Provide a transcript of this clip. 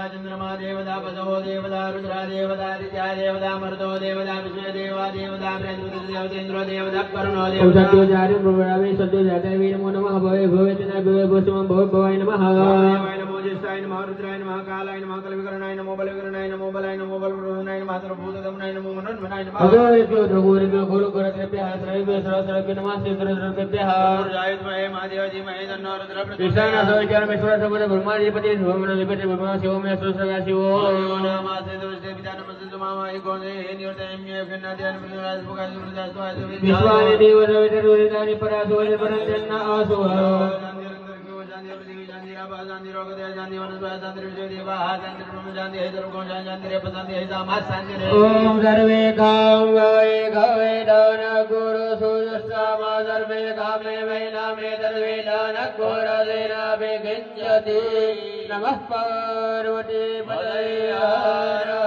चंद्रमा देवता पशो देवता रुद्रा देवता दित्या देवता मरुतो देवता विष्णु देवा देवता ब्रह्मदेव देवता करुणो देवता सत्योजारि प्रभुरावे सत्योजाताय नमो नमः भवे भवेतना भवे भस्मं भवे भवाय नमः नमो ज्येष्ठाय नमः रुद्राय नमः कालाय नमः कलविकरणाय नमो बलविकरणाय नमो बलाय नमो बलप्रभुनाय नमः सर्वभूतगमनाय नमो मनोन्मनाय नमः अगोरेभ्यो द्रगोरेभ्यो गोलोकरत्रेभ्यः सर्वेभ्यः सर्वसर्वेभ्यो नमः श्रीधरद्रव्यभ्यः रुद्रायुधमहे महादेवजी महे तन्नो रुद्र प्रचोदयात् कृष्णानाथोच्चारणमेश्वर सर्वदा ब्रह्माधिपति शिवमनोधिपति ब्रह्मा शिवमे सुसर्गा शिवो नमस्ते दुष्टे पिता नमस्ते सुमामाय गोने निवर्तयम्ये खन्नाद्यान प्रचोदयात् पुकाय सुप्रजास्वाय विश्वानि देव देवतानि परासोय परञ्जन्न आसो ओम सर्वे काम गवे गवे दान गुरु सुजस्तामा सर्वे कामे वैनामे सर्वे दान घोर देना बेगिंजति नमः पार्वती पतये हर